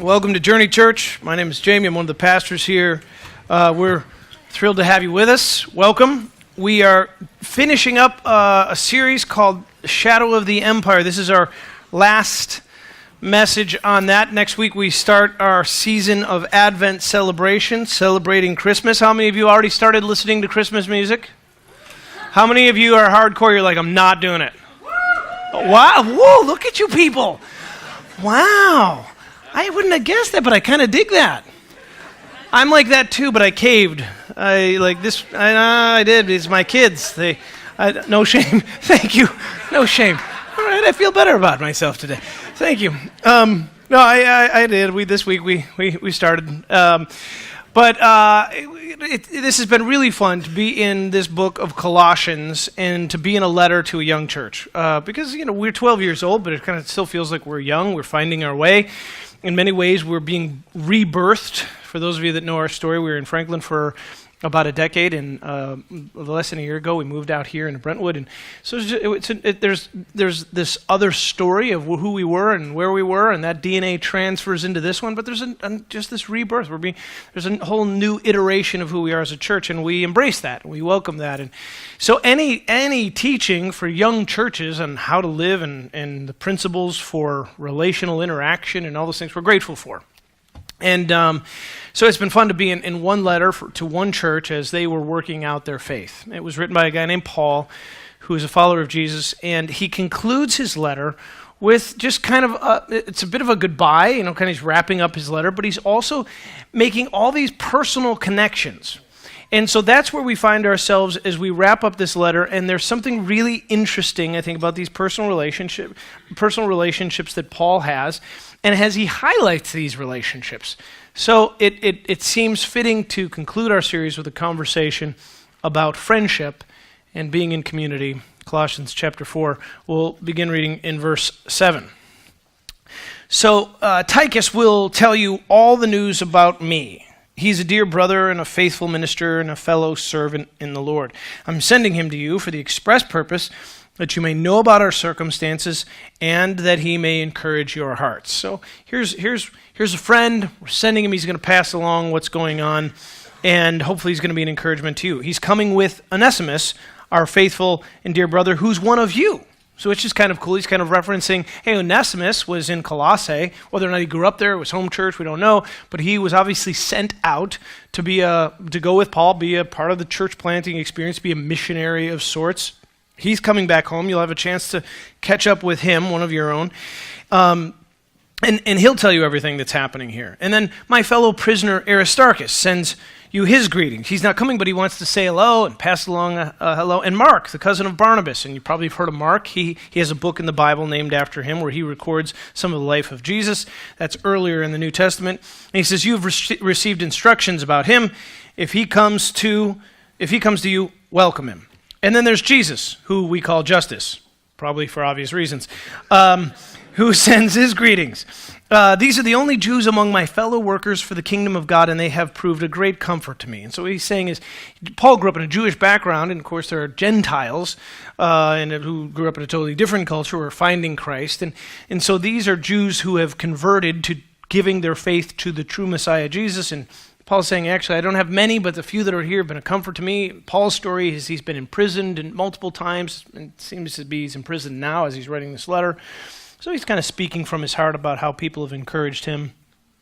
Welcome to Journey Church. My name is Jamie. I'm one of the pastors here. We're thrilled to have you with us. Welcome. We are finishing up a series called Shadow of the Empire. This is our last message on that. Next week we start our season of Advent celebration, celebrating Christmas. How many of you already started listening to Christmas music? How many of you are hardcore? You're like, I'm not doing it. Wow. Whoa, look at you people. Wow. I wouldn't have guessed that, but I kind of dig that. I'm like that too, but I caved. I did. It's my kids. No shame. Thank you. No shame. All right, I feel better about myself today. Thank you. No, I did. This week we started. But this has been really fun to be in this book of Colossians and to be in a letter to a young church. Because, we're 12 years old, but it kind of still feels like we're young. We're finding our way. In many ways, we're being rebirthed. For those of you that know our story, we were in Franklin for about a decade, and less than a year ago, we moved out here into Brentwood. And so there's this other story of who we were and where we were, and that DNA transfers into this one. But there's just this rebirth. There's a whole new iteration of who we are as a church, and we embrace that. We welcome that. And so any teaching for young churches on how to live and the principles for relational interaction and all those things, we're grateful for. And so it's been fun to be in one letter to one church as they were working out their faith. It was written by a guy named Paul, who is a follower of Jesus, and he concludes his letter with just kind of, it's a bit of a goodbye, kind of he's wrapping up his letter, but he's also making all these personal connections. And so that's where we find ourselves as we wrap up this letter, and there's something really interesting, I think, about these personal relationships that Paul has, and as he highlights these relationships. So it seems fitting to conclude our series with a conversation about friendship and being in community. Colossians chapter 4, we'll begin reading in verse 7. So Tychus will tell you all the news about me. He's a dear brother and a faithful minister and a fellow servant in the Lord. I'm sending him to you for the express purpose that you may know about our circumstances and that he may encourage your hearts. So here's a friend. We're sending him. He's going to pass along what's going on, and hopefully he's going to be an encouragement to you. He's coming with Onesimus, our faithful and dear brother, who's one of you. So it's just kind of cool. He's kind of referencing, hey, Onesimus was in Colossae. Whether or not he grew up there, it was home church, we don't know. But he was obviously sent out to go with Paul, be a part of the church planting experience, be a missionary of sorts. He's coming back home. You'll have a chance to catch up with him, one of your own. And he'll tell you everything that's happening here. And then my fellow prisoner Aristarchus sends you his greetings. He's not coming, but he wants to say hello and pass along a hello. And Mark, the cousin of Barnabas, and you probably have heard of Mark. He has a book in the Bible named after him where he records some of the life of Jesus. That's earlier in the New Testament. And he says, you've received instructions about him. If he comes to you, welcome him. And then there's Jesus, who we call Justice, probably for obvious reasons, who sends his greetings. These are the only Jews among my fellow workers for the kingdom of God, and they have proved a great comfort to me. And so what he's saying is, Paul grew up in a Jewish background, and of course there are Gentiles who grew up in a totally different culture who are finding Christ. And so these are Jews who have converted to giving their faith to the true Messiah, Jesus. And Paul's saying, actually, I don't have many, but the few that are here have been a comfort to me. Paul's story is he's been imprisoned multiple times, and it seems to be he's imprisoned now as he's writing this letter. So he's kind of speaking from his heart about how people have encouraged him.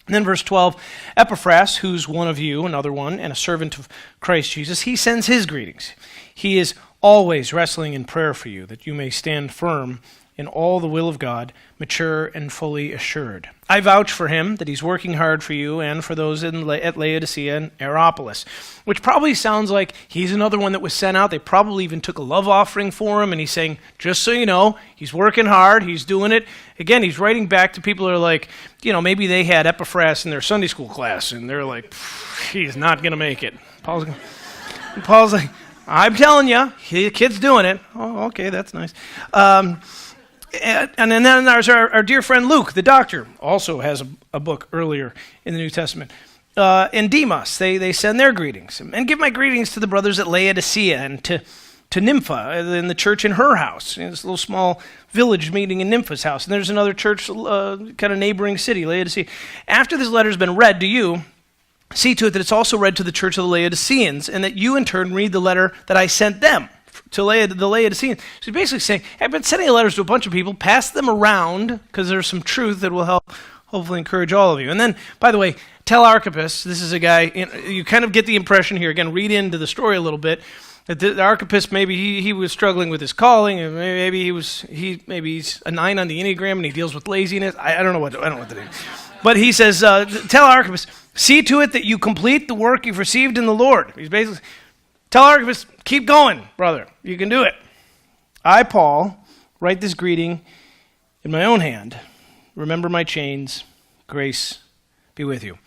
And then verse 12, Epaphras, who's one of you, another one, and a servant of Christ Jesus, he sends his greetings. He is always wrestling in prayer for you, that you may stand firm in all the will of God, mature and fully assured. I vouch for him that he's working hard for you and for those at Laodicea and Hierapolis, which probably sounds like he's another one that was sent out. They probably even took a love offering for him, and he's saying, just so you know, he's working hard, he's doing it. Again, he's writing back to people who are like, maybe they had Epaphras in their Sunday school class, and they're like, he's not going to make it. Paul's like, I'm telling you, the kid's doing it. Oh, okay, that's nice. And then there's our dear friend Luke, the doctor, also has a book earlier in the New Testament. And Demas, they send their greetings. And give my greetings to the brothers at Laodicea and to to Nympha in the church in her house, this little small village meeting in Nympha's house. And there's another church, kind of neighboring city, Laodicea. After this letter has been read to you, see to it that it's also read to the church of the Laodiceans, and that you in turn read the letter that I sent them to the Laodiceans. So he's basically saying, hey, I've been sending letters to a bunch of people, pass them around, because there's some truth that will help hopefully encourage all of you. And then, by the way, tell Archippus, this is a guy, you kind of get the impression here, again, read into the story a little bit, that the Archippus, maybe he was struggling with his calling, and maybe he's a 9 on the Enneagram, and he deals with laziness. I don't know what to do. But he says, tell Archippus, see to it that you complete the work you've received in the Lord. He's basically, tell Archippus, keep going, brother. You can do it. I, Paul, write this greeting in my own hand. Remember my chains. Grace be with you.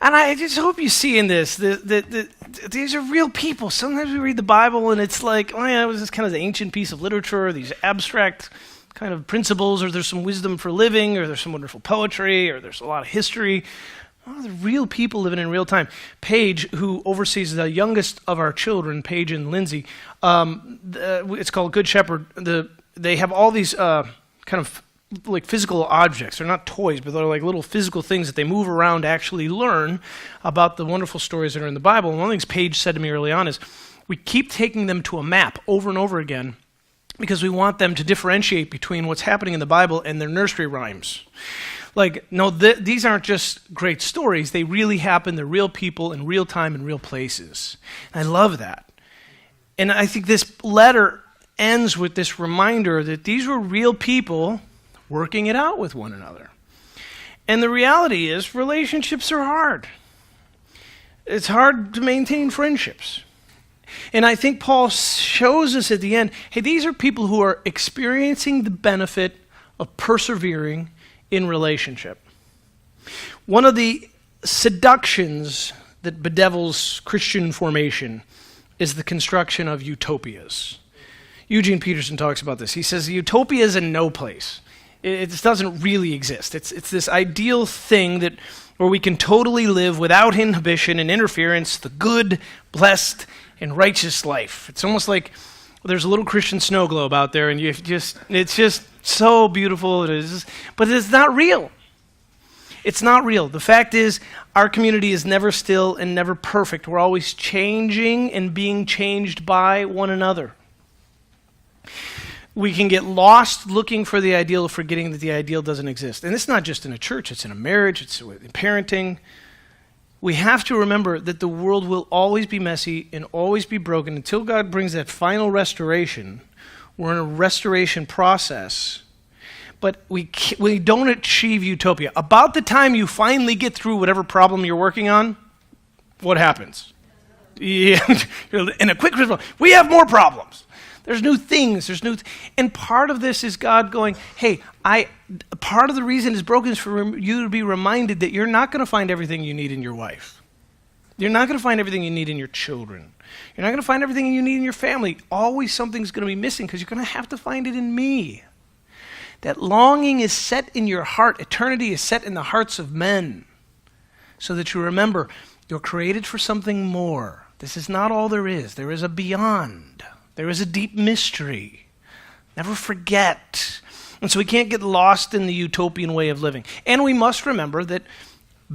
And I just hope you see in this that these are real people. Sometimes we read the Bible and it's like, oh yeah, it was this kind of ancient piece of literature, these abstract kind of principles, or there's some wisdom for living, or there's some wonderful poetry, or there's a lot of history. Oh, the real people living in real time. Paige, who oversees the youngest of our children, Paige and Lindsay, it's called Good Shepherd. They have all these kind of like physical objects. They're not toys, but they're like little physical things that they move around to actually learn about the wonderful stories that are in the Bible. And one of the things Paige said to me early on is, we keep taking them to a map over and over again because we want them to differentiate between what's happening in the Bible and their nursery rhymes. Like, no, these aren't just great stories. They really happen. They're real people in real time in real places. And I love that. And I think this letter ends with this reminder that these were real people working it out with one another. And the reality is, relationships are hard. It's hard to maintain friendships. And I think Paul shows us at the end, hey, these are people who are experiencing the benefit of persevering in relationship. One of the seductions that bedevils Christian formation is the construction of utopias. Eugene Peterson talks about this. He says, utopia is in no place. It doesn't really exist. It's this ideal thing that where we can totally live without inhibition and interference, the good, blessed, and righteous life. It's almost like there's a little Christian snow globe out there, and it's just so beautiful. But it's not real. It's not real. The fact is, our community is never still and never perfect. We're always changing and being changed by one another. We can get lost looking for the ideal, forgetting that the ideal doesn't exist. And it's not just in a church, it's in a marriage, it's in parenting. We have to remember that the world will always be messy and always be broken until God brings that final restoration. We're in a restoration process, but we don't achieve utopia. About the time you finally get through whatever problem you're working on, what happens? Yeah, in a quick response, we have more problems. There's new things, and part of this is God going, hey, part of the reason it's broken is for you to be reminded that you're not going to find everything you need in your wife. You're not going to find everything you need in your children. You're not going to find everything you need in your family. Always something's going to be missing because you're going to have to find it in me. That longing is set in your heart. Eternity is set in the hearts of men so that you remember you're created for something more. This is not all there is. There is a beyond. There is a deep mystery. Never forget. And so we can't get lost in the utopian way of living. And we must remember that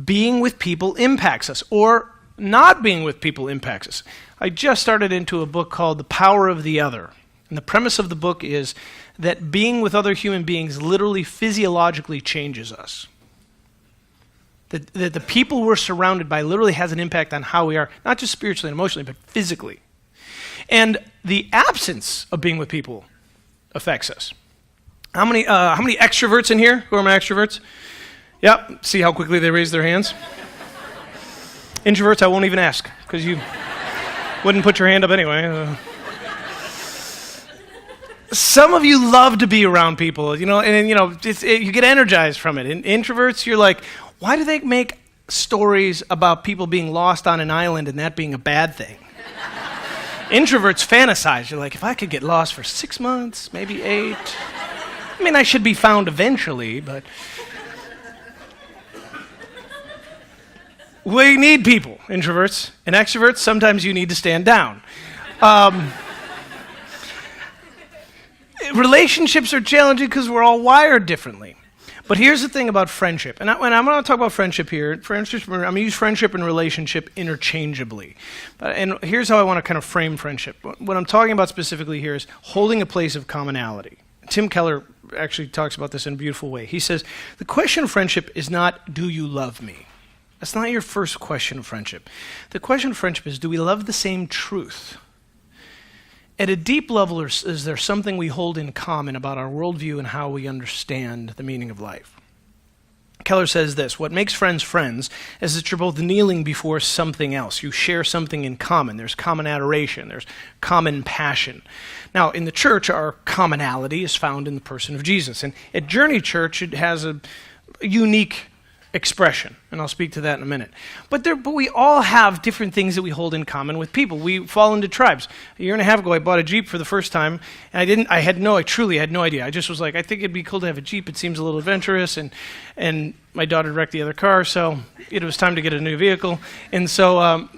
being with people impacts us, or not being with people impacts us. I just started into a book called The Power of the Other. And the premise of the book is that being with other human beings literally physiologically changes us. That the people we're surrounded by literally has an impact on how we are, not just spiritually and emotionally, but physically. And the absence of being with people affects us. How many extroverts in here? Who are my extroverts? Yep. See how quickly they raise their hands? Introverts, I won't even ask, because you wouldn't put your hand up anyway. Some of you love to be around people, and you get energized from it. And introverts, you're like, why do they make stories about people being lost on an island and that being a bad thing? Introverts fantasize. You're like, if I could get lost for 6 months, maybe 8. I mean, I should be found eventually, but we need people, introverts. And extroverts, sometimes you need to stand down. relationships are challenging because we're all wired differently. But here's the thing about friendship, and when I'm going to talk about friendship here, I'm going to use friendship and relationship interchangeably. And here's how I want to kind of frame friendship. What I'm talking about specifically here is holding a place of commonality. Tim Keller actually talks about this in a beautiful way. He says, the question of friendship is not, do you love me? That's not your first question of friendship. The question of friendship is, do we love the same truth? At a deep level, is there something we hold in common about our worldview and how we understand the meaning of life? Keller says this, what makes friends friends is that you're both kneeling before something else. You share something in common. There's common adoration. There's common passion. Now, in the church, our commonality is found in the person of Jesus. And at Journey Church, it has a unique expression, and I'll speak to that in a minute. But we all have different things that we hold in common with people. We fall into tribes. A year and a half ago, I bought a Jeep for the first time, and I truly had no idea. I just was like, I think it'd be cool to have a Jeep. It seems a little adventurous, and my daughter wrecked the other car, so it was time to get a new vehicle. And so,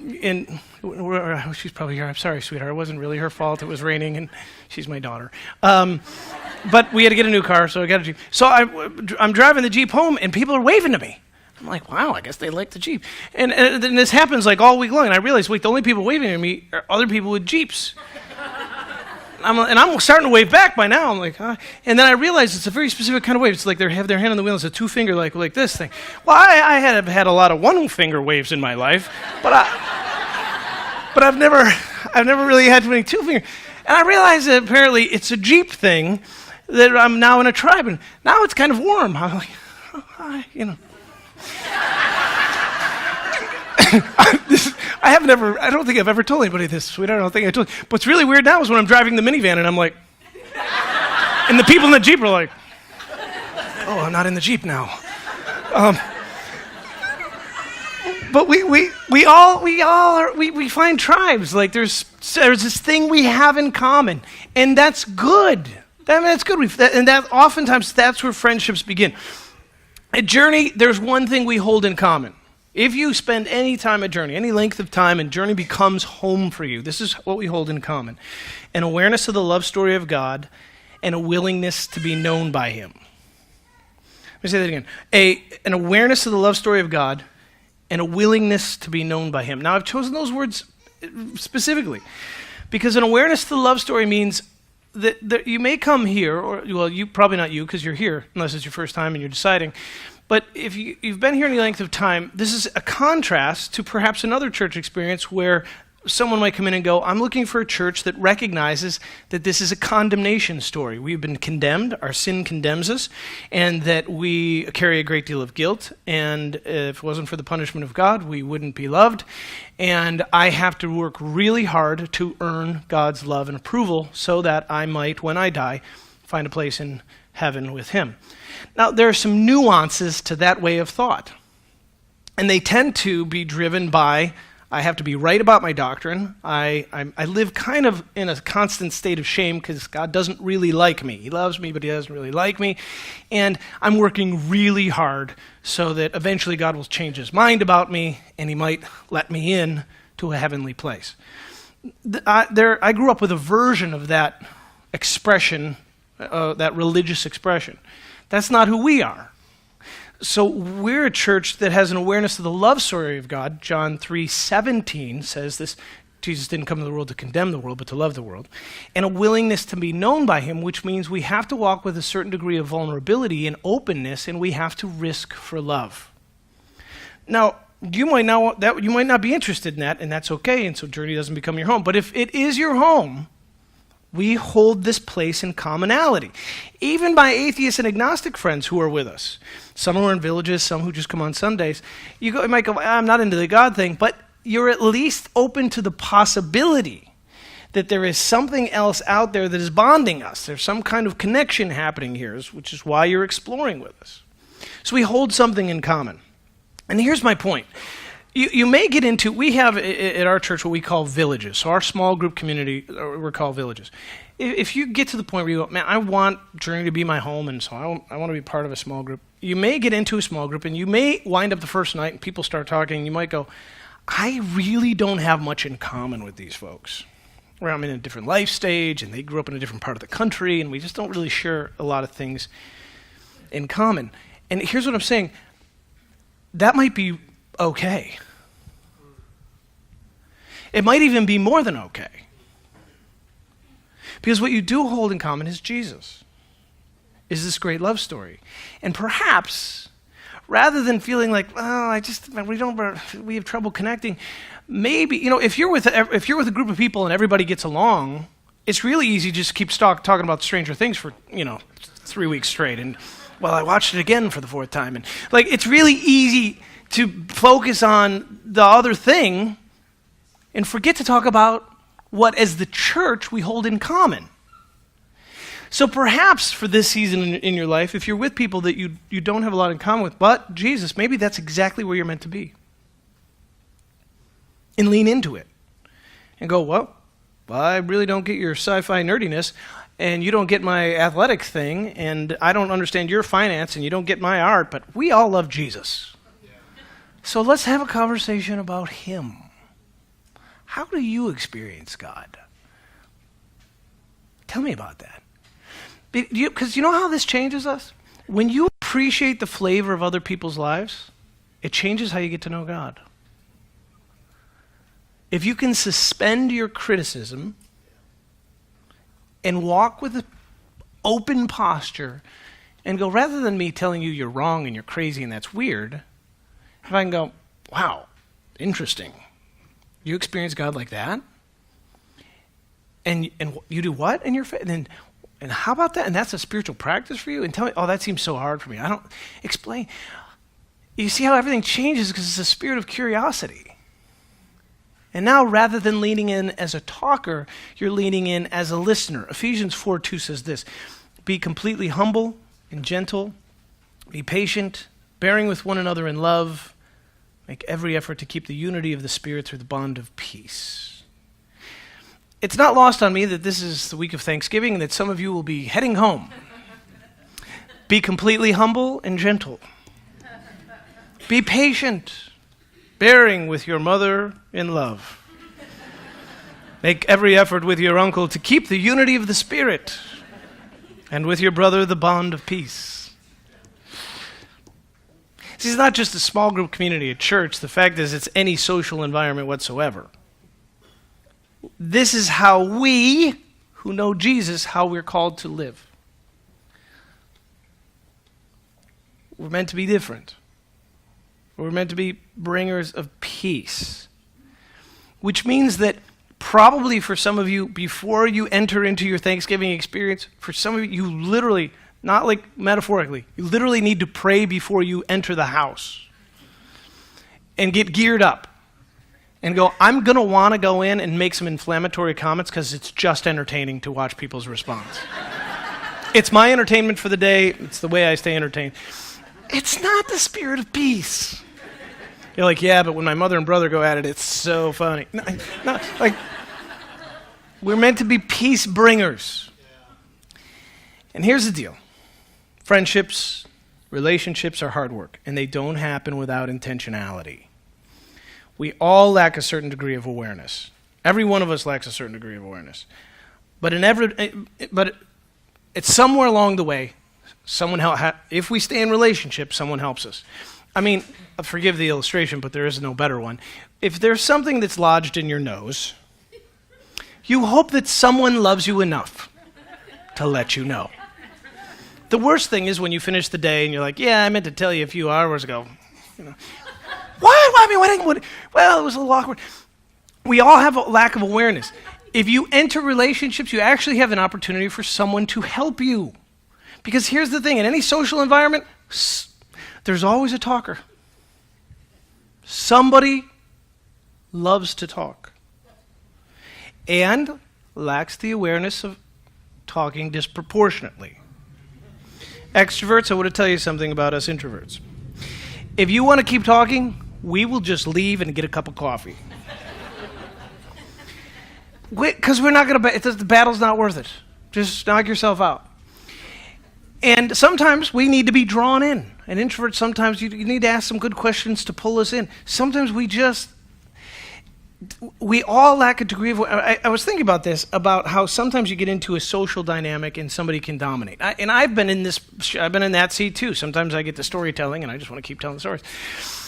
she's probably here. I'm sorry, sweetheart. It wasn't really her fault. It was raining, and she's my daughter. But we had to get a new car, so I got a Jeep. So I'm driving the Jeep home, and people are waving to me. I'm like, wow, I guess they like the Jeep. And then this happens like all week long, and I realize, wait, the only people waving at me are other people with Jeeps. I'm starting to wave back by now. I'm like, huh? And then I realize it's a very specific kind of wave. It's like they have their hand on the wheel. It's a two-finger, like this thing. Well, I have had a lot of one-finger waves in my life, but I've never really had too many two-finger. And I realize that apparently it's a Jeep thing that I'm now in a tribe, and now it's kind of warm. I'm like, oh, hi, I don't think I've ever told anybody this, sweetheart. I don't think I told you. But what's really weird now is when I'm driving the minivan and I'm like, and the people in the Jeep are like, oh, I'm not in the Jeep now. But we find tribes. Like there's this thing we have in common, and that's good. That's good. And that oftentimes that's where friendships begin. At Journey, there's one thing we hold in common. If you spend any time at Journey, any length of time, and Journey becomes home for you, this is what we hold in common. An awareness of the love story of God and a willingness to be known by Him. Let me say that again. An awareness of the love story of God and a willingness to be known by Him. Now, I've chosen those words specifically because an awareness of the love story means that you may come here, or, well, you probably not you because you're here, unless it's your first time and you're deciding. But if you've been here any length of time, this is a contrast to perhaps another church experience where someone might come in and go, I'm looking for a church that recognizes that this is a condemnation story. We've been condemned, our sin condemns us, and that we carry a great deal of guilt, and if it wasn't for the punishment of God, we wouldn't be loved, and I have to work really hard to earn God's love and approval so that I might, when I die, find a place in heaven with Him. Now, there are some nuances to that way of thought, and they tend to be driven by I have to be right about my doctrine. I live kind of in a constant state of shame because God doesn't really like me. He loves me, but He doesn't really like me. And I'm working really hard so that eventually God will change His mind about me and He might let me in to a heavenly place. I grew up with a version of that expression, that religious expression. That's not who we are. So we're a church that has an awareness of the love story of God. John 3:17 says this, Jesus didn't come to the world to condemn the world, but to love the world. And a willingness to be known by Him, which means we have to walk with a certain degree of vulnerability and openness, and we have to risk for love. Now, you might not be interested in that, and that's okay, and so Journey doesn't become your home. But if it is your home, we hold this place in commonality. Even by atheist and agnostic friends who are with us. Some who are in villages, some who just come on Sundays. You might go, I'm not into the God thing, but you're at least open to the possibility that there is something else out there that is bonding us. There's some kind of connection happening here, which is why you're exploring with us. So we hold something in common. And here's my point. You may get into, we have at our church what we call villages. So our small group community, we're called villages. If you get to the point where you go, man, I want Journey to be my home, and so I want to be part of a small group. You may get into a small group, and you may wind up the first night, and people start talking, and you might go, I really don't have much in common with these folks. where I'm in a different life stage, and they grew up in a different part of the country, and we just don't really share a lot of things in common. And here's what I'm saying. That might be okay. It might even be more than okay. Because what you do hold in common is Jesus, is this great love story. And perhaps, rather than feeling like, oh, we have trouble connecting, maybe, if you're with a group of people and everybody gets along, it's really easy to just keep talking about Stranger Things for, 3 weeks straight. And, well, I watched it again for the 4th time. And, it's really easy to focus on the other thing and forget to talk about what, as the church, we hold in common. So perhaps for this season in your life, if you're with people that you don't have a lot in common with, but Jesus, maybe that's exactly where you're meant to be. And lean into it. And go, well, I really don't get your sci-fi nerdiness, and you don't get my athletic thing, and I don't understand your finance, and you don't get my art, but we all love Jesus. Yeah. So let's have a conversation about him. How do you experience God? Tell me about that. Because you know how this changes us? When you appreciate the flavor of other people's lives, it changes how you get to know God. If you can suspend your criticism and walk with an open posture and go, rather than me telling you you're wrong and you're crazy and that's weird, if I can go, wow, interesting. You experience God like that? And you do what in your faith? And how about that? And that's a spiritual practice for you? And tell me, oh, that seems so hard for me. I don't explain. You see how everything changes because it's a spirit of curiosity. And now, rather than leaning in as a talker, you're leaning in as a listener. Ephesians 4:2 says this, be completely humble and gentle, be patient, bearing with one another in love, make every effort to keep the unity of the Spirit through the bond of peace. It's not lost on me that this is the week of Thanksgiving and that some of you will be heading home. Be completely humble and gentle. Be patient, bearing with your mother in love. Make every effort with your uncle to keep the unity of the Spirit, and with your brother the bond of peace. See, it's not just a small group community at church. The fact is, it's any social environment whatsoever. This is how we, who know Jesus, how we're called to live. We're meant to be different. We're meant to be bringers of peace. Which means that probably for some of you, before you enter into your Thanksgiving experience, for some of you literally, not like metaphorically, you literally need to pray before you enter the house and get geared up and go, I'm going to want to go in and make some inflammatory comments because it's just entertaining to watch people's response. It's my entertainment for the day. It's the way I stay entertained. It's not the spirit of peace. You're like, yeah, but when my mother and brother go at it, it's so funny. No, we're meant to be peace bringers. And here's the deal. Friendships, relationships are hard work, and they don't happen without intentionality. We all lack a certain degree of awareness. Every one of us lacks a certain degree of awareness. But it's somewhere along the way, if we stay in relationship, someone helps us. I mean, forgive the illustration, but there is no better one. If there's something that's lodged in your nose, you hope that someone loves you enough to let you know. The worst thing is when you finish the day and you're like, yeah, I meant to tell you a few hours ago. What? Well, it was a little awkward. We all have a lack of awareness. If you enter relationships, you actually have an opportunity for someone to help you. Because here's the thing, in any social environment, there's always a talker. Somebody loves to talk and lacks the awareness of talking disproportionately. Extroverts, I want to tell you something about us introverts. If you want to keep talking, we will just leave and get a cup of coffee. Because we're not going to, the battle's not worth it. Just knock yourself out. And sometimes we need to be drawn in. An introvert, sometimes you need to ask some good questions to pull us in. Sometimes we just we all lack a degree of. I was thinking about this, about how sometimes you get into a social dynamic and somebody can dominate. And I've been in this. I've been in that seat too. Sometimes I get the storytelling, and I just want to keep telling the stories.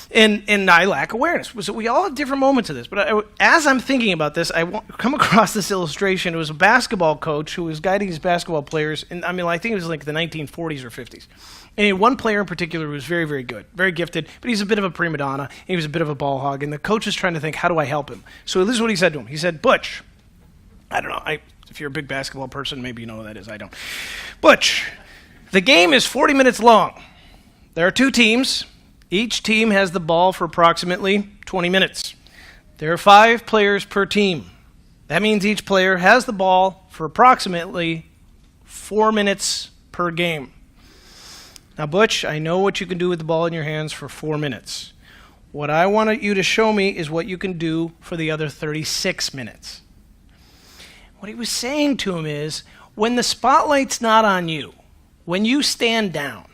And I lack awareness. So we all have different moments of this. But as I'm thinking about this, come across this illustration. It was a basketball coach who was guiding his basketball players. And I think it was like the 1940s or 50s. And he had one player in particular who was very, very good, very gifted, but he's a bit of a prima donna, and he was a bit of a ball hog, and the coach was trying to think, how do I help him? So this is what he said to him. He said, Butch, I don't know, if you're a big basketball person, maybe you know what that is, I don't. Butch, the game is 40 minutes long. There are 2 teams. Each team has the ball for approximately 20 minutes. There are 5 players per team. That means each player has the ball for approximately 4 minutes per game. Now, Butch, I know what you can do with the ball in your hands for 4 minutes. What I want you to show me is what you can do for the other 36 minutes. What he was saying to him is, when the spotlight's not on you, when you stand down,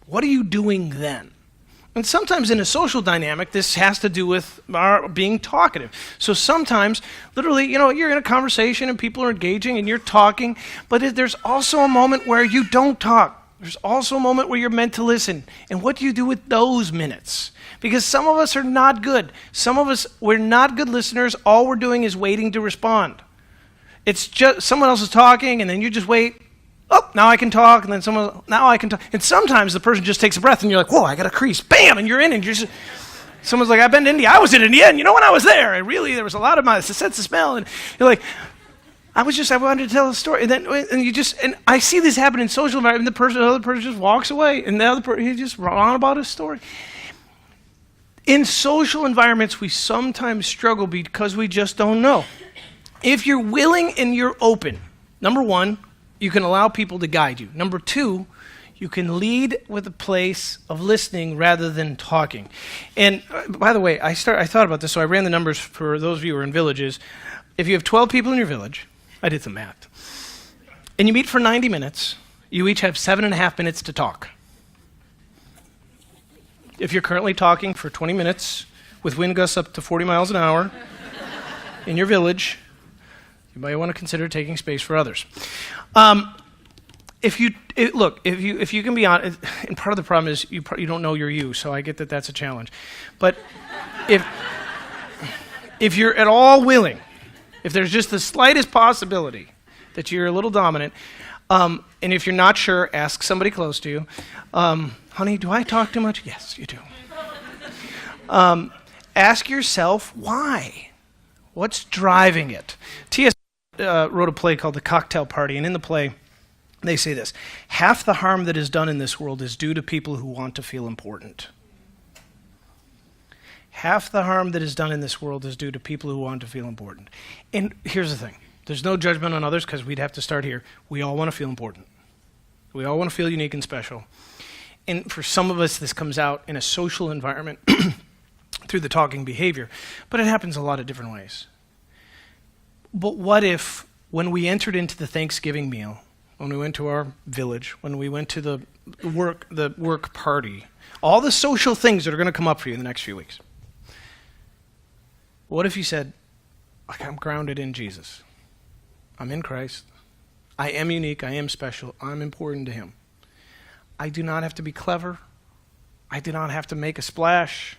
what are you doing then? And sometimes in a social dynamic, this has to do with our being talkative. So sometimes, literally, you're in a conversation and people are engaging and you're talking, but there's also a moment where you don't talk. There's also a moment where you're meant to listen. And what do you do with those minutes? Because some of us are not good. Some of us, we're not good listeners. All we're doing is waiting to respond. It's just someone else is talking, and then you just wait. Oh, now I can talk, and then now I can talk. And sometimes the person just takes a breath, and you're like, whoa, I got a crease. Bam, and you're in, and someone's like, I've been to India. I was in India, and when I was there, there was a lot of my sense of smell, and you're like, I wanted to tell a story, and I see this happen in social environment. The other person just walks away, and the other person, he just runs on about his story. In social environments, we sometimes struggle because we just don't know. If you're willing and you're open, number 1, you can allow people to guide you. Number 2, you can lead with a place of listening rather than talking. And by the way, I thought about this, so I ran the numbers for those of you who are in villages. If you have 12 people in your village, I did some math, and you meet for 90 minutes, you each have 7.5 minutes to talk. If you're currently talking for 20 minutes with wind gusts up to 40 miles an hour in your village, you might want to consider taking space for others. If you can be honest, and part of the problem is you don't know you're you, so I get that that's a challenge. But if you're at all willing, if there's just the slightest possibility that you're a little dominant, and if you're not sure, ask somebody close to you, honey, do I talk too much? Yes, you do. Ask yourself why. What's driving it? T.S. wrote a play called The Cocktail Party, and in the play, they say this: half the harm that is done in this world is due to people who want to feel important. Half the harm that is done in this world is due to people who want to feel important. And here's the thing. There's no judgment on others, because we'd have to start here. We all want to feel important. We all want to feel unique and special. And for some of us, this comes out in a social environment through the talking behavior. But it happens a lot of different ways. But what if, when we entered into the Thanksgiving meal, when we went to our village, when we went to the work party, all the social things that are going to come up for you in the next few weeks, what if you said, I'm grounded in Jesus. I'm in Christ. I am unique. I am special. I'm important to him. I do not have to be clever. I do not have to make a splash.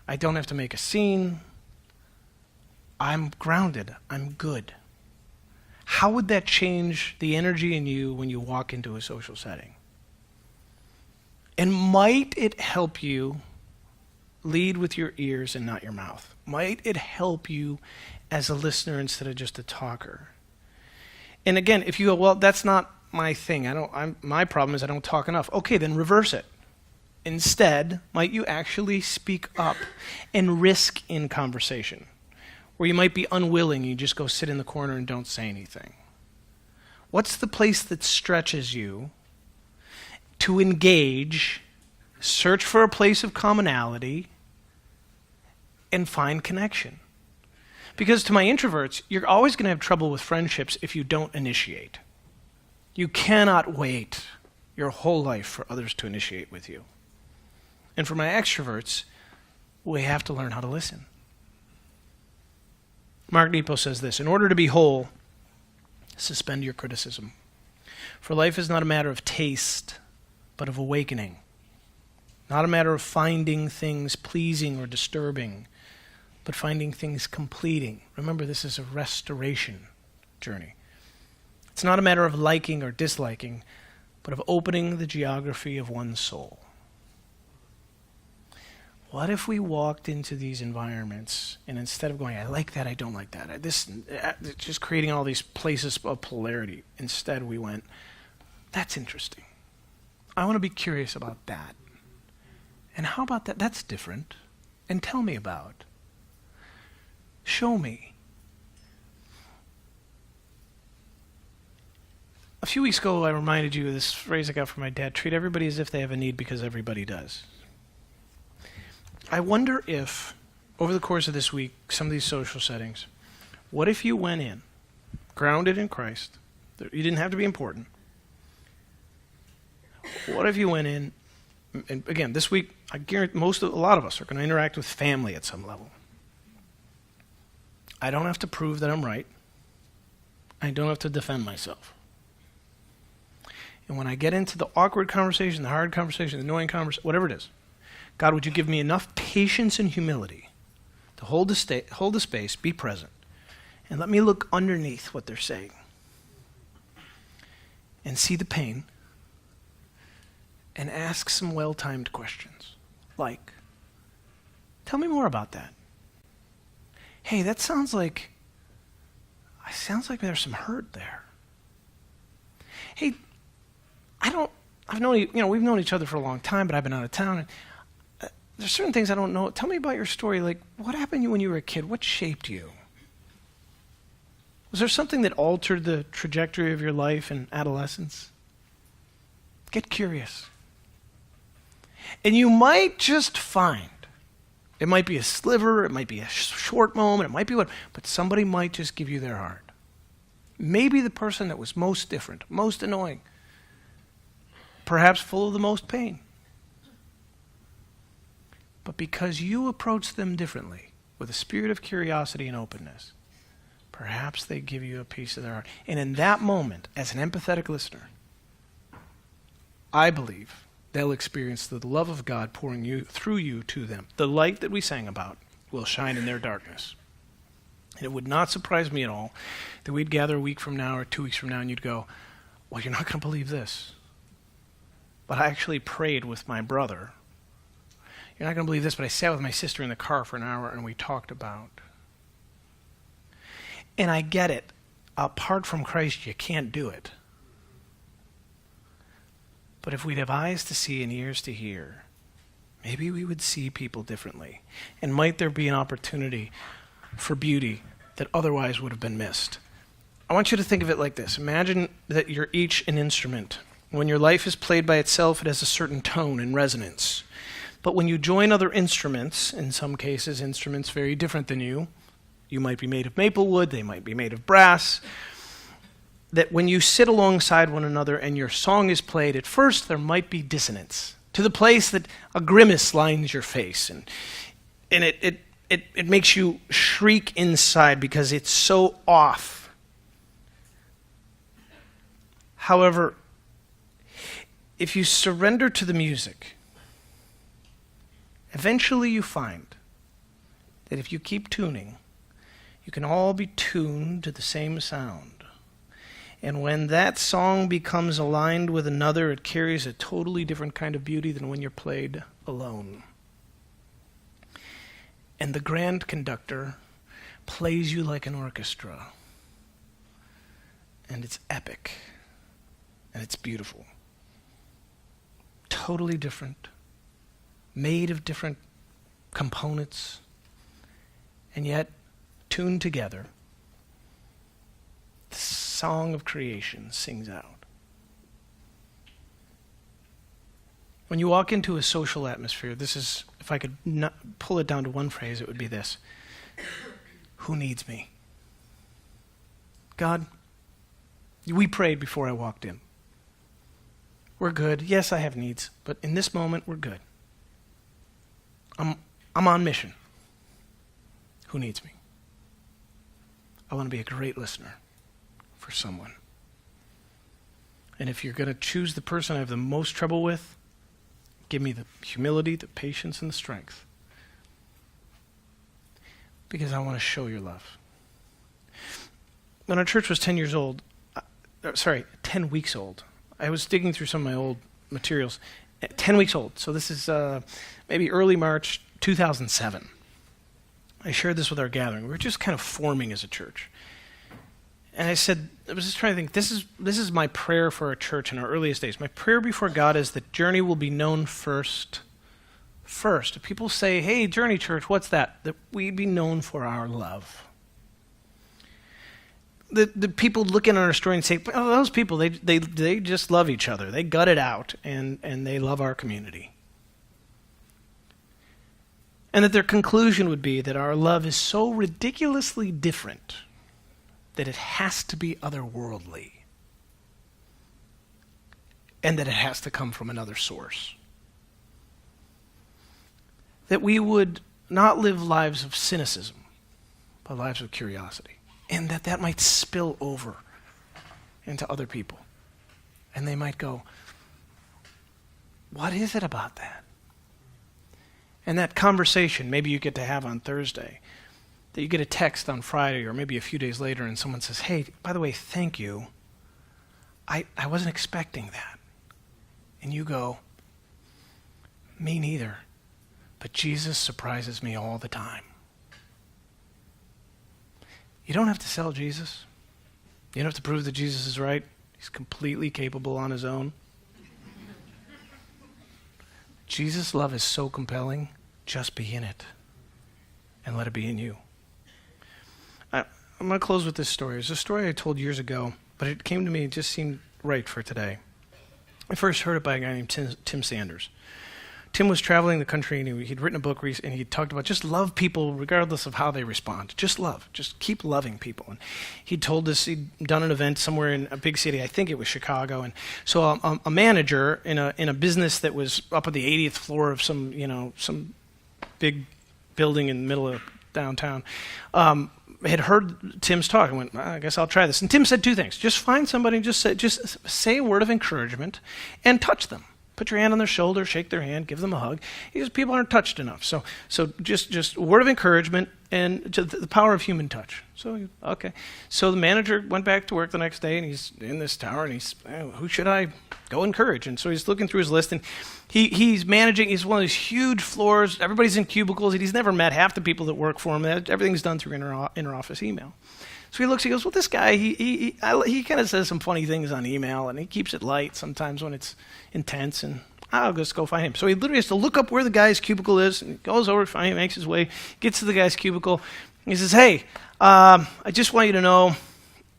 I don't have to make a scene. I'm grounded. I'm good. How would that change the energy in you when you walk into a social setting? And might it help you lead with your ears and not your mouth? Might it help you as a listener instead of just a talker? And again, if you go, well, that's not my thing. My problem is I don't talk enough. Okay, then reverse it. Instead, might you actually speak up and risk in conversation? Where you might be unwilling, you just go sit in the corner and don't say anything. What's the place that stretches you to engage, search for a place of commonality, and find connection? Because to my introverts, you're always going to have trouble with friendships if you don't initiate. You cannot wait your whole life for others to initiate with you. And for my extroverts, we have to learn how to listen. Mark Nepo says this: in order to be whole, suspend your criticism. For life is not a matter of taste, but of awakening. Not a matter of finding things pleasing or disturbing, but finding things completing. Remember, this is a restoration journey. It's not a matter of liking or disliking, but of opening the geography of one's soul. What if we walked into these environments and instead of going, I like that, I don't like that, just creating all these places of polarity, instead we went, that's interesting. I want to be curious about that. And how about that? That's different. And tell me about. Show me. A few weeks ago, I reminded you of this phrase I got from my dad: treat everybody as if they have a need, because everybody does. I wonder if, over the course of this week, some of these social settings, what if you went in, grounded in Christ? You didn't have to be important. What if you went in, and again, this week, I guarantee a lot of us are going to interact with family at some level. I don't have to prove that I'm right. I don't have to defend myself. And when I get into the awkward conversation, the hard conversation, the annoying conversation, whatever it is, God, would you give me enough patience and humility to hold the space, be present, and let me look underneath what they're saying and see the pain and ask some well-timed questions. Like, tell me more about that. Hey, that sounds like there's some hurt there. Hey, I've known you, we've known each other for a long time, but I've been out of town, and there's certain things I don't know. Tell me about your story. Like, what happened to you when you were a kid? What shaped you? Was there something that altered the trajectory of your life in adolescence? Get curious. And you might just find, it might be a sliver, it might be a short moment, it might be but somebody might just give you their heart. Maybe the person that was most different, most annoying, perhaps full of the most pain. But because you approach them differently, with a spirit of curiosity and openness, perhaps they give you a piece of their heart. And in that moment, as an empathetic listener, I believe they'll experience the love of God pouring through you to them. The light that we sang about will shine in their darkness. And it would not surprise me at all that we'd gather a week from now or 2 weeks from now and you'd go, well, you're not going to believe this, but I actually prayed with my brother. You're not going to believe this, but I sat with my sister in the car for an hour and we talked about. And I get it. Apart from Christ, you can't do it. But if we'd have eyes to see and ears to hear, maybe we would see people differently. And might there be an opportunity for beauty that otherwise would have been missed? I want you to think of it like this. Imagine that you're each an instrument. When your life is played by itself, it has a certain tone and resonance. But when you join other instruments, in some cases instruments very different than you might be made of maple wood, they might be made of brass, that when you sit alongside one another and your song is played, at first there might be dissonance, to the place that a grimace lines your face, and it makes you shriek inside because it's so off. However, if you surrender to the music, eventually you find that if you keep tuning, you can all be tuned to the same sound. And when that song becomes aligned with another, it carries a totally different kind of beauty than when you're played alone. And the grand conductor plays you like an orchestra. And it's epic. And it's beautiful. Totally different. Made of different components, and yet tuned together. The song of creation sings out. When you walk into a social atmosphere, this is, if I could not pull it down to one phrase, it would be this: who needs me? God, we prayed before I walked in. We're good. Yes, I have needs, but in this moment, we're good. I'm on mission. Who needs me? I want to be a great listener for someone. And if you're going to choose the person I have the most trouble with, give me the humility, the patience, and the strength. Because I want to show your love. When our church was 10 years old, 10 weeks old, I was digging through some of my old materials. 10 weeks old. So this is maybe early March 2007. I shared this with our gathering. We were just kind of forming as a church. And I said, I was just trying to think, this is my prayer for our church in our earliest days. My prayer before God is that Journey will be known first. If people say, hey, Journey Church, what's that? That we be known for our love. The people looking at our story and say, oh, those people, they just love each other. They gut it out, and they love our community. And that their conclusion would be that our love is so ridiculously different that it has to be otherworldly, and that it has to come from another source. That we would not live lives of cynicism, but lives of curiosity, and that might spill over into other people. And they might go, what is it about that? And that conversation maybe you get to have on Thursday, that you get a text on Friday or maybe a few days later and someone says, hey, by the way, thank you. I wasn't expecting that. And you go, me neither. But Jesus surprises me all the time. You don't have to sell Jesus. You don't have to prove that Jesus is right. He's completely capable on his own. Jesus' love is so compelling, just be in it. And let it be in you. I'm going to close with this story. It's a story I told years ago, but it came to me, it just seemed right for today. I first heard it by a guy named Tim Sanders. Tim was traveling the country, and he'd written a book, and he talked about just love people regardless of how they respond. Just love. Just keep loving people. And he told us he'd done an event somewhere in a big city. I think it was Chicago. And so a manager in a business that was up on the 80th floor of some big building in the middle of downtown, had heard Tim's talk and went, I guess I'll try this. And Tim said two things. Just find somebody and just say a word of encouragement and touch them. Put your hand on their shoulder, shake their hand, give them a hug. Because people aren't touched enough. So just a word of encouragement and the power of human touch. So, okay. So the manager went back to work the next day, and he's in this tower, and he's, who should I go encourage? And so he's looking through his list, and he's managing, he's one of these huge floors. Everybody's in cubicles. He's never met half the people that work for him. Everything's done through inter-office email. So he looks, he goes, well, this guy, he kind of says some funny things on email, and he keeps it light sometimes when it's intense, and I'll just go find him. So he literally has to look up where the guy's cubicle is, and he goes over, finally makes his way, gets to the guy's cubicle. He says, hey, I just want you to know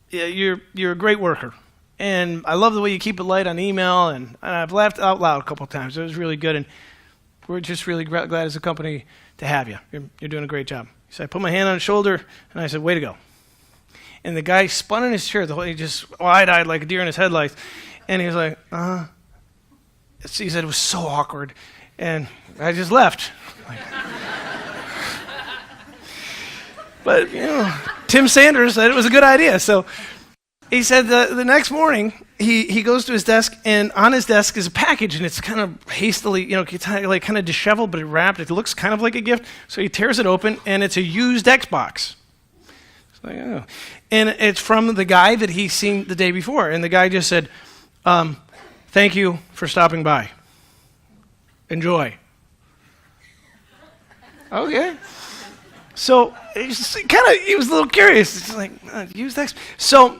you're a great worker, and I love the way you keep it light on email, and I've laughed out loud a couple of times. It was really good, and we're just really glad as a company to have you. You're doing a great job. He said, I put my hand on his shoulder, and I said, way to go. And the guy spun in his chair. He just wide-eyed like a deer in his headlights. And he was like, He said it was so awkward. And I just left. But, Tim Sanders said it was a good idea. So he said the next morning, he goes to his desk, and on his desk is a package, and it's kind of hastily, kind of disheveled, but wrapped. It looks kind of like a gift. So he tears it open, and it's a used Xbox. Like, oh. And it's from the guy that he's seen the day before. And the guy just said, thank you for stopping by. Enjoy. Okay. So he was a little curious. It's like, use that. So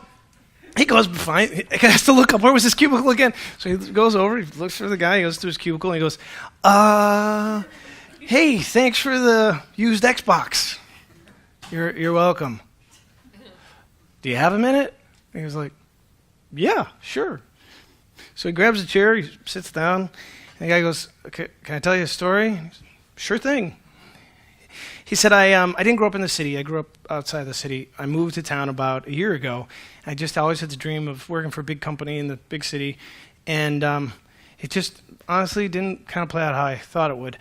he goes, fine. He has to look up. Where was his cubicle again? So he goes over, he looks for the guy, he goes to his cubicle, and he goes, hey, thanks for the used Xbox. You're welcome. Do you have a minute? And he was like, yeah, sure. So he grabs a chair, he sits down, and the guy goes, okay, can I tell you a story? He said, sure thing. He said, I didn't grow up in the city. I grew up outside the city. I moved to town about a year ago. I just always had the dream of working for a big company in the big city, and it just honestly didn't kind of play out how I thought it would.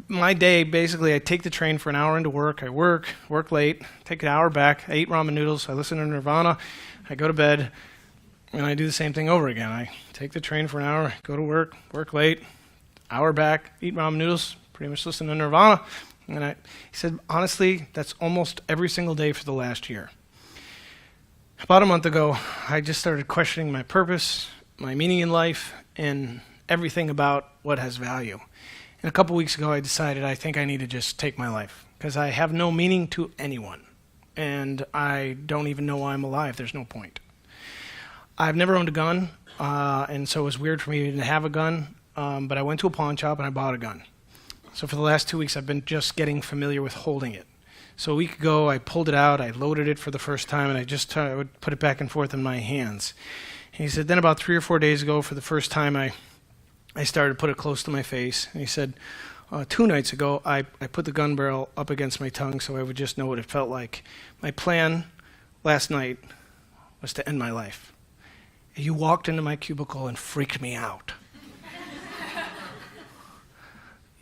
my day, basically, I take the train for an hour into work. I work late, take an hour back. I eat ramen noodles. I listen to Nirvana. I go to bed, and I do the same thing over again. I take the train for an hour, go to work late, hour back, eat ramen noodles, pretty much listen to Nirvana. And he said, honestly, that's almost every single day for the last year. About a month ago, I just started questioning my purpose, my meaning in life, and everything about what has value. And a couple weeks ago, I decided I think I need to just take my life because I have no meaning to anyone. And I don't even know why I'm alive. There's no point. I've never owned a gun, and so it was weird for me to have a gun. But I went to a pawn shop and I bought a gun. So for the last 2 weeks, I've been just getting familiar with holding it. So a week ago, I pulled it out, I loaded it for the first time, and I would put it back and forth in my hands. And he said, then about 3 or 4 days ago, for the first time, I started to put it close to my face. And he said, 2 nights ago, I put the gun barrel up against my tongue so I would just know what it felt like. My plan last night was to end my life. You walked into my cubicle and freaked me out.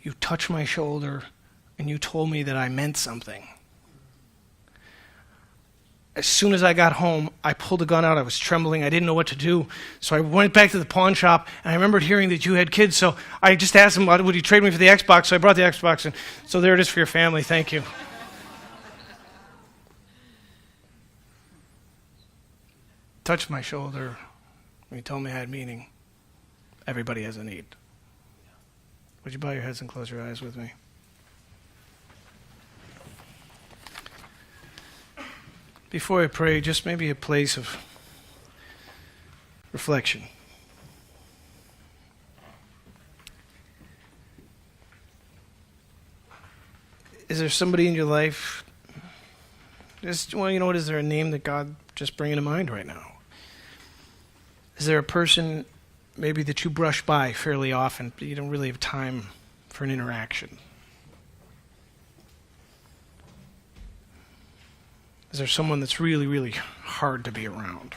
You touched my shoulder, and you told me that I meant something. As soon as I got home, I pulled the gun out. I was trembling. I didn't know what to do. So I went back to the pawn shop, and I remembered hearing that you had kids. So I just asked him, would you trade me for the Xbox? So I brought the Xbox, and so there it is for your family. Thank you. Touched my shoulder. He told me I had meaning. Everybody has a need. Would you bow your heads and close your eyes with me? Before I pray, just maybe a place of reflection. Is there somebody in your life, is there a name that God just bringing to mind right now? Is there a person maybe that you brush by fairly often, but you don't really have time for an interaction? Is there someone that's really, really hard to be around?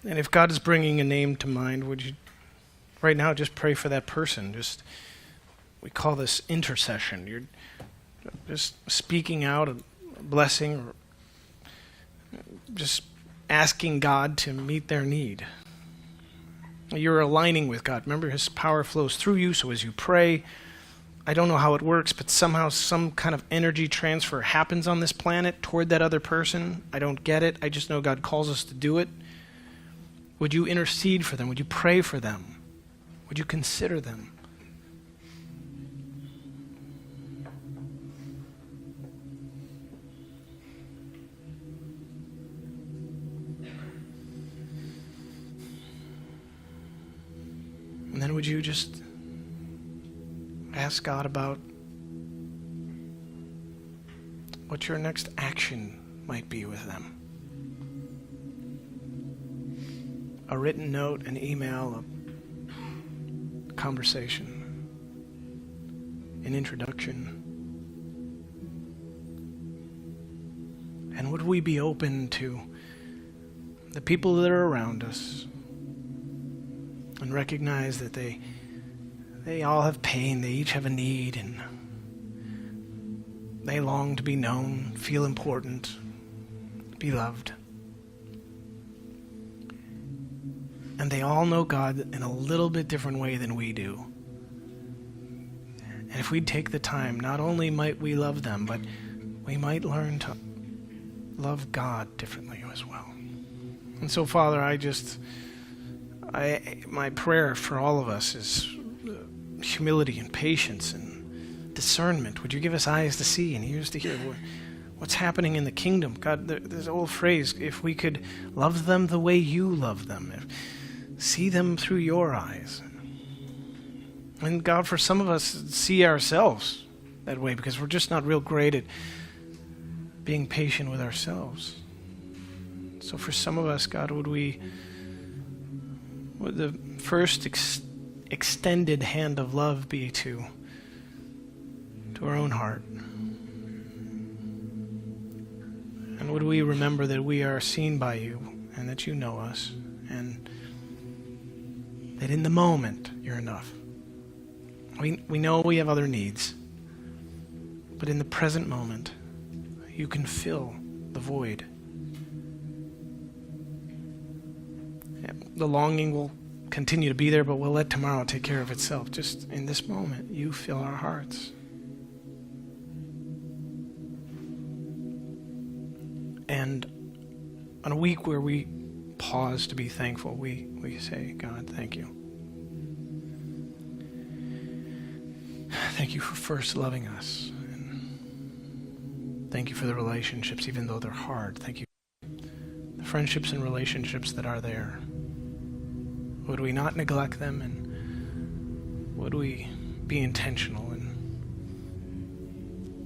And if God is bringing a name to mind, would you right now just pray for that person? We call this intercession. You're just speaking out a blessing, or just asking God to meet their need. You're aligning with God. Remember, His power flows through you, so as you pray, I don't know how it works, but somehow some kind of energy transfer happens on this planet toward that other person. I don't get it. I just know God calls us to do it. Would you intercede for them? Would you pray for them? Would you consider them? And then would you just ask God about what your next action might be with them? A written note, an email, a conversation, an introduction. And would we be open to the people that are around us and recognize that they all have pain, they each have a need, and they long to be known, feel important, be loved. And they all know God in a little bit different way than we do. And if we'd take the time, not only might we love them, but we might learn to love God differently as well. And so, Father, my prayer for all of us is humility and patience and discernment. Would you give us eyes to see and ears to hear what's happening in the kingdom? God, there's an old phrase, if we could love them the way you love them, see them through your eyes. And God, for some of us, see ourselves that way because we're just not real great at being patient with ourselves. So for some of us, God, would the first extended hand of love be to our own heart? And would we remember that we are seen by you and that you know us and that in the moment you're enough. We know we have other needs, but in the present moment, you can fill the void. The longing will continue to be there, but we'll let tomorrow take care of itself. Just in this moment, you fill our hearts. And on a week where we pause to be thankful, we say, God, thank you. Thank you for first loving us. And thank you for the relationships, even though they're hard. Thank you for the friendships and relationships that are there. Would we not neglect them, and would we be intentional in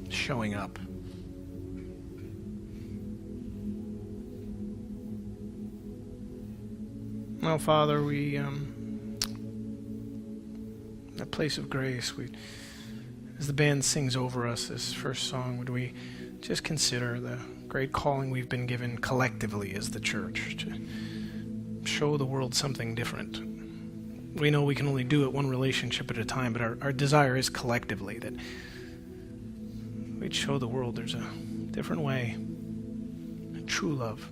showing up? Well, Father, we, that place of grace, as the band sings over us this first song, would we just consider the great calling we've been given collectively as the church to show the world something different. We know we can only do it one relationship at a time, but our desire is collectively that we'd show the world there's a different way, a true love.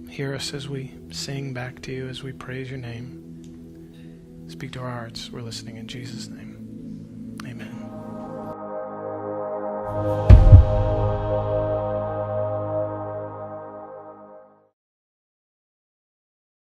Hear us as we sing back to you, as we praise your name. Speak to our hearts. We're listening in Jesus' name.